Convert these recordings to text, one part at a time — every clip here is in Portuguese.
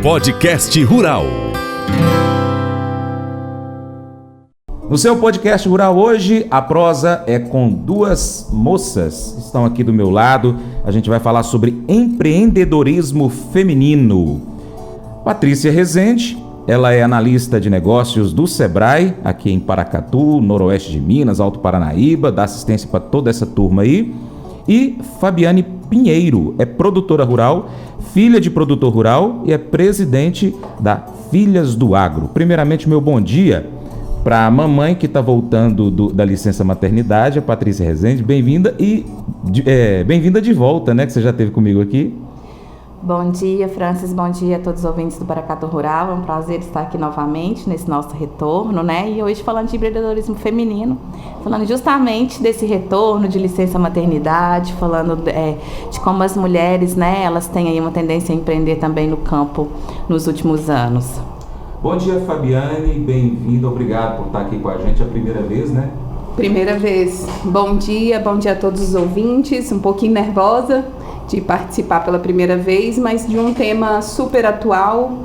Podcast Rural. No seu podcast rural hoje, a prosa é com duas moças. Estão aqui do meu lado. A gente vai falar sobre empreendedorismo feminino. Patrícia Rezende, ela é analista de negócios do Sebrae, aqui em Paracatu, noroeste de Minas, Alto Paranaíba, dá assistência para toda essa turma aí. E Fabiane Pinheiro, é produtora rural, filha de produtor rural e é presidente da Filhas do Agro. Primeiramente, meu bom dia para a mamãe que está voltando da licença maternidade, a Patrícia Rezende. Bem-vinda e bem-vinda de volta, né? Que você já esteve comigo aqui. Bom dia, Francis. Bom dia a todos os ouvintes do Paracatu Rural. É um prazer estar aqui novamente nesse nosso retorno, né? E hoje falando de empreendedorismo feminino, falando justamente desse retorno de licença maternidade, falando de como as mulheres, né? Elas têm aí uma tendência a empreender também no campo nos últimos anos. Bom dia, Fabiane, bem-vinda, obrigado por estar aqui com a gente a primeira vez, né? Primeira vez. Bom dia a todos os ouvintes, um pouquinho nervosa de participar pela primeira vez, mas de um tema super atual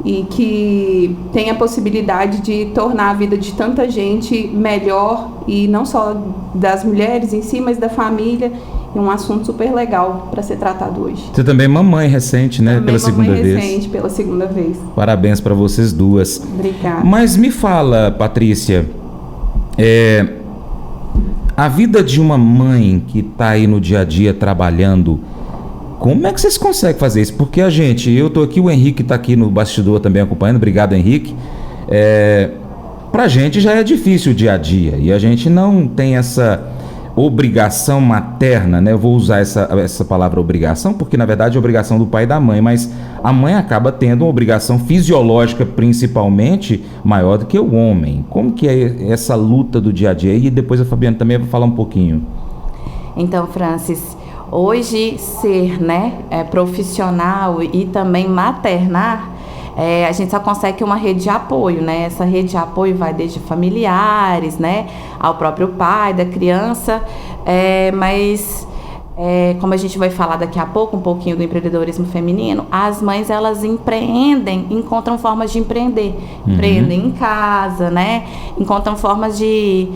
e que tem a possibilidade de tornar a vida de tanta gente melhor, e não só das mulheres em si, mas da família. É um assunto super legal para ser tratado hoje. Você também é mamãe recente, né? Também pela segunda vez. Recente, pela segunda vez. Parabéns para vocês duas. Obrigada. Mas me fala, Patrícia, a vida de uma mãe que está aí no dia a dia trabalhando, como é que vocês conseguem fazer isso? Porque eu estou aqui, o Henrique está aqui no bastidor também acompanhando, obrigado, Henrique. Pra gente já é difícil o dia a dia e a gente não tem essa obrigação materna, né? Eu vou usar essa palavra obrigação, porque na verdade é obrigação do pai e da mãe, mas a mãe acaba tendo uma obrigação fisiológica principalmente maior do que o homem. Como que é essa luta do dia a dia? E depois a Fabiana também vai falar um pouquinho. Então, Francis, hoje ser, profissional e também maternar, a gente só consegue uma rede de apoio, né? Essa rede de apoio vai desde familiares, né, ao próprio pai da criança, mas como a gente vai falar daqui a pouco um pouquinho do empreendedorismo feminino, as mães, elas encontram formas de empreender, empreendem em casa, né? Encontram formas de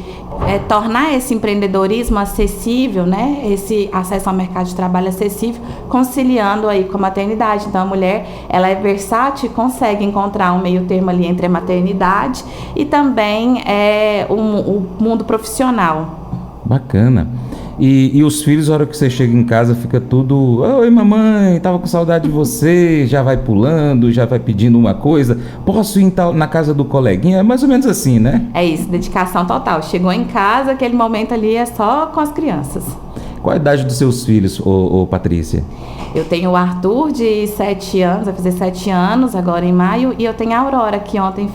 tornar esse empreendedorismo acessível, né? Esse acesso ao mercado de trabalho acessível, conciliando aí com a maternidade. Então a mulher, ela é versátil e consegue encontrar um meio termo ali entre a maternidade e também o mundo profissional. Bacana. E os filhos, na hora que você chega em casa, fica tudo: oi, mamãe, tava com saudade de você, já vai pulando, já vai pedindo uma coisa, posso ir na casa do coleguinha? É mais ou menos assim, né? É isso, dedicação total. Chegou em casa, aquele momento ali é só com as crianças. Qual a idade dos seus filhos, Patrícia? Eu tenho o Arthur, de 7 anos, vai fazer 7 anos agora em maio, e eu tenho a Aurora, que ontem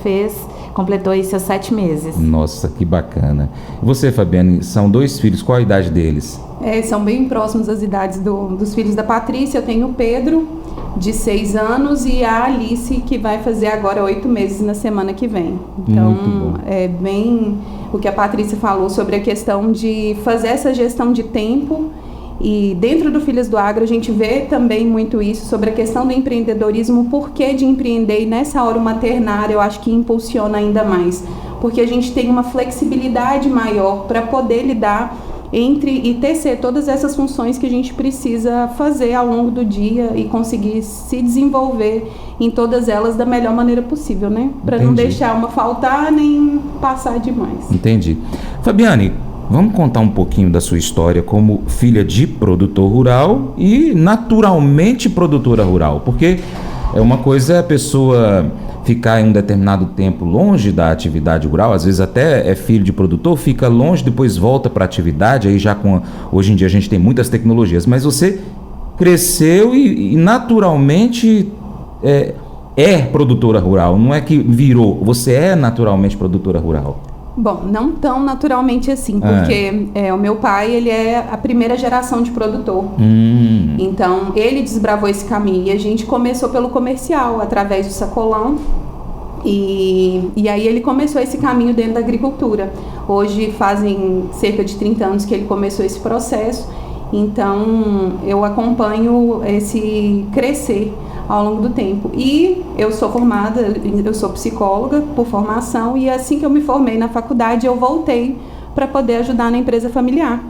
completou aí seus 7 meses. Nossa, que bacana. E você, Fabiane, são 2 filhos, qual a idade deles? São bem próximos as idades dos filhos da Patrícia. Eu tenho o Pedro, de 6 anos, e a Alice, que vai fazer agora 8 meses na semana que vem. Então, é bem o que a Patrícia falou sobre a questão de fazer essa gestão de tempo. E dentro do Filhas do Agro a gente vê também muito isso, sobre a questão do empreendedorismo, o porquê de empreender, e nessa hora o maternar eu acho que impulsiona ainda mais, porque a gente tem uma flexibilidade maior para poder lidar e tecer todas essas funções que a gente precisa fazer ao longo do dia e conseguir se desenvolver em todas elas da melhor maneira possível, né? Para não deixar uma faltar nem passar demais. Entendi. Fabiane, vamos contar um pouquinho da sua história como filha de produtor rural e naturalmente produtora rural, porque uma coisa é a pessoa ficar em um determinado tempo longe da atividade rural, às vezes até é filho de produtor, fica longe, depois volta para a atividade, aí já hoje em dia a gente tem muitas tecnologias, mas você cresceu e naturalmente é produtora rural, não é que virou, você é naturalmente produtora rural. Bom, não tão naturalmente assim, porque o meu pai, ele é a primeira geração de produtor. Então, ele desbravou esse caminho e a gente começou pelo comercial, através do sacolão. E aí ele começou esse caminho dentro da agricultura. Hoje fazem cerca de 30 anos que ele começou esse processo. Então, eu acompanho esse crescer ao longo do tempo. E eu sou psicóloga por formação, e assim que eu me formei na faculdade, eu voltei para poder ajudar na empresa familiar.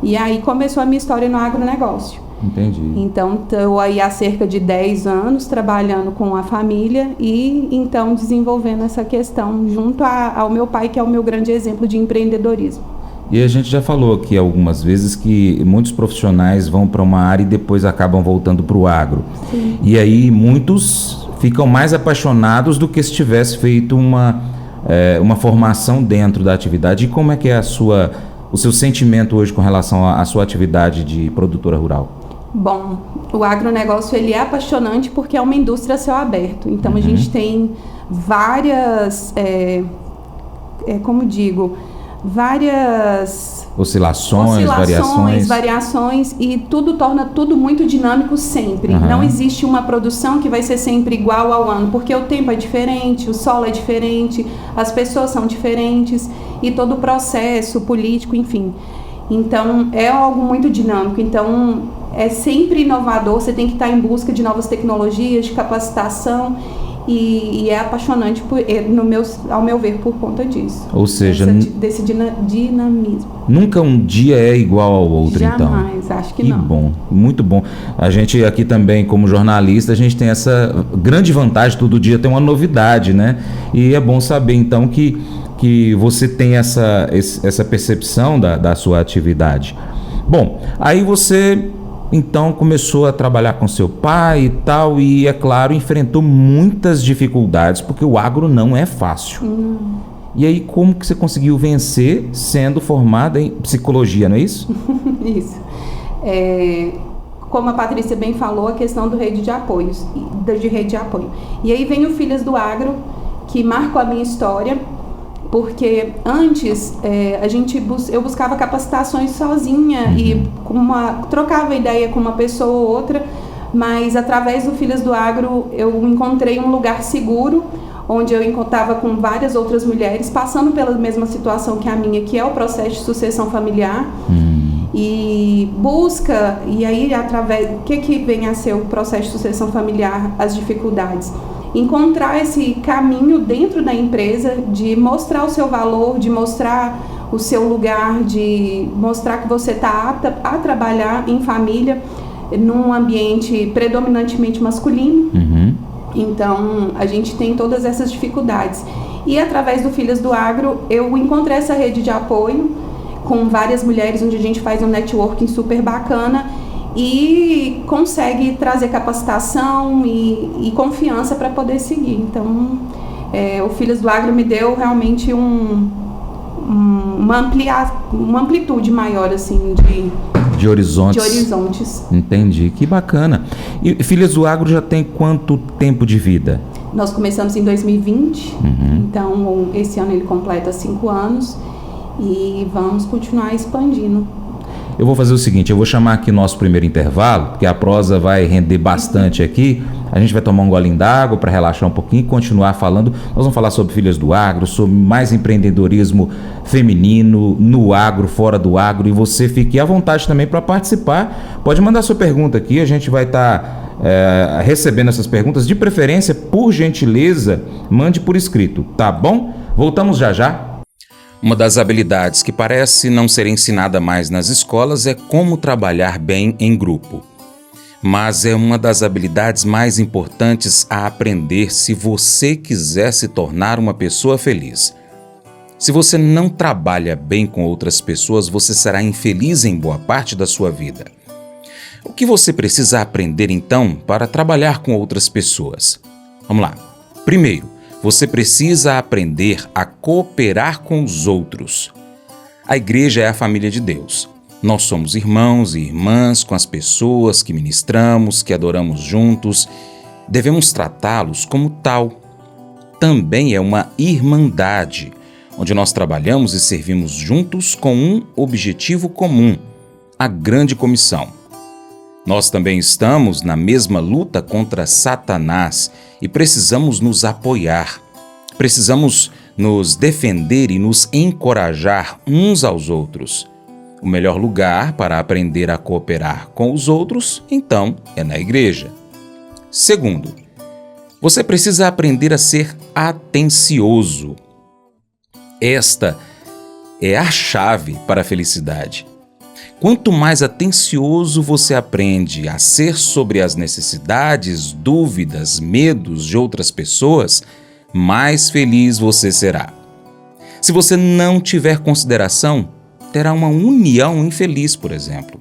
E aí começou a minha história no agronegócio. Entendi. Então, estou aí há cerca de 10 anos trabalhando com a família e então desenvolvendo essa questão junto ao meu pai, que é o meu grande exemplo de empreendedorismo. E a gente já falou aqui algumas vezes que muitos profissionais vão para uma área e depois acabam voltando para o agro. Sim. E aí muitos ficam mais apaixonados do que se tivesse feito uma formação dentro da atividade. E como é que é o seu sentimento hoje com relação à sua atividade de produtora rural? Bom, o agronegócio ele é apaixonante porque é uma indústria a céu aberto. Então a gente tem várias, várias oscilações, variações, e torna tudo muito dinâmico sempre. Não existe uma produção que vai ser sempre igual ao ano, porque o tempo é diferente, o solo é diferente, as pessoas são diferentes e todo o processo político, enfim. Então é algo muito dinâmico. Então é sempre inovador, você tem que estar em busca de novas tecnologias, de capacitação. E é apaixonante, ao meu ver, por conta disso. Ou seja, desse dinamismo. Nunca um dia é igual ao outro. Jamais, então. Jamais, acho que não. Que bom, muito bom. A gente aqui também, como jornalista, a gente tem essa grande vantagem, todo dia tem uma novidade, né? E é bom saber, então, que você tem essa percepção da sua atividade. Bom, aí você... Então começou a trabalhar com seu pai e tal, e é claro, enfrentou muitas dificuldades, porque o agro não é fácil. E aí como que você conseguiu vencer sendo formada em psicologia, não é isso? Isso. Como a Patrícia bem falou, a questão de rede de apoio. E aí vem o Filhas do Agro, que marcou a minha história, porque antes eu buscava capacitações sozinha e trocava ideia com uma pessoa ou outra, mas através do Filhas do Agro eu encontrei um lugar seguro, onde eu encontrava com várias outras mulheres passando pela mesma situação que a minha, que é o processo de sucessão familiar. E aí o que vem a ser o processo de sucessão familiar, as dificuldades? Encontrar esse caminho dentro da empresa, de mostrar o seu valor, de mostrar o seu lugar, de mostrar que você está apta a trabalhar em família, num ambiente predominantemente masculino. Então, a gente tem todas essas dificuldades. E através do Filhas do Agro, eu encontrei essa rede de apoio com várias mulheres, onde a gente faz um networking super bacana e consegue trazer capacitação e confiança para poder seguir. Então, o Filhas do Agro me deu realmente uma amplitude maior, assim, de horizontes. De horizontes. Entendi, que bacana. E Filhas do Agro já tem quanto tempo de vida? Nós começamos em 2020, então esse ano ele completa 5 anos e vamos continuar expandindo. Eu vou fazer o seguinte, eu vou chamar aqui nosso primeiro intervalo, porque a prosa vai render bastante aqui. A gente vai tomar um golinho d'água para relaxar um pouquinho e continuar falando. Nós vamos falar sobre Filhas do Agro, sobre mais empreendedorismo feminino, no agro, fora do agro. E você fique à vontade também para participar. Pode mandar sua pergunta aqui, a gente vai estar recebendo essas perguntas. De preferência, por gentileza, mande por escrito, tá bom? Voltamos já já. Uma das habilidades que parece não ser ensinada mais nas escolas é como trabalhar bem em grupo. Mas é uma das habilidades mais importantes a aprender se você quiser se tornar uma pessoa feliz. Se você não trabalha bem com outras pessoas, você será infeliz em boa parte da sua vida. O que você precisa aprender então para trabalhar com outras pessoas? Vamos lá. Primeiro, você precisa aprender a cooperar com os outros. A igreja é a família de Deus. Nós somos irmãos e irmãs com as pessoas que ministramos, que adoramos juntos. Devemos tratá-los como tal. Também é uma irmandade, onde nós trabalhamos e servimos juntos com um objetivo comum, a grande comissão. Nós também estamos na mesma luta contra Satanás e precisamos nos apoiar. Precisamos nos defender e nos encorajar uns aos outros. O melhor lugar para aprender a cooperar com os outros, então, é na igreja. Segundo, você precisa aprender a ser atencioso. Esta é a chave para a felicidade. Quanto mais atencioso você aprende a ser sobre as necessidades, dúvidas, medos de outras pessoas, mais feliz você será. Se você não tiver consideração, terá uma união infeliz, por exemplo.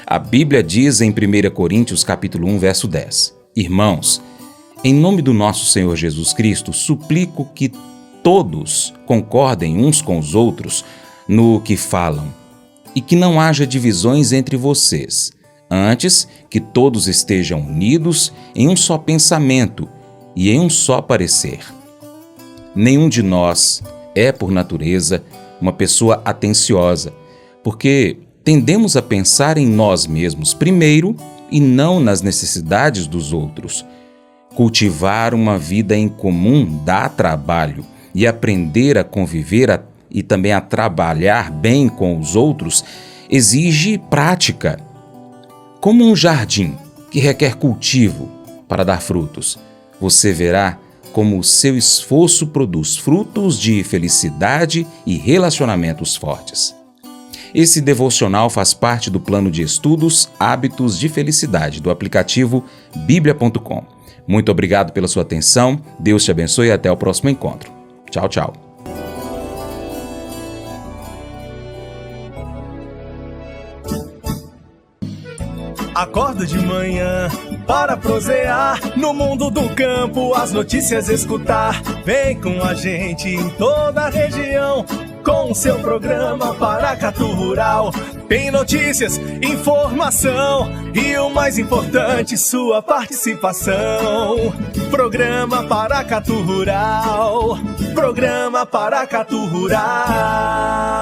A Bíblia diz em 1 Coríntios capítulo 1, verso 10: Irmãos, em nome do nosso Senhor Jesus Cristo, suplico que todos concordem uns com os outros no que falam, e que não haja divisões entre vocês. Antes, que todos estejam unidos em um só pensamento e em um só parecer. Nenhum de nós é, por natureza, uma pessoa atenciosa, porque tendemos a pensar em nós mesmos primeiro e não nas necessidades dos outros. Cultivar uma vida em comum dá trabalho, e aprender a conviver e também a trabalhar bem com os outros exige prática. Como um jardim que requer cultivo para dar frutos, você verá como o seu esforço produz frutos de felicidade e relacionamentos fortes. Esse devocional faz parte do plano de estudos Hábitos de Felicidade do aplicativo biblia.com. Muito obrigado pela sua atenção, Deus te abençoe e até o próximo encontro. Tchau, tchau. Acordo de manhã para prosear no mundo do campo, as notícias escutar. Vem com a gente em toda a região com o seu programa Paracatu Rural. Tem notícias, informação e o mais importante, sua participação. Programa Paracatu Rural. Programa Paracatu Rural.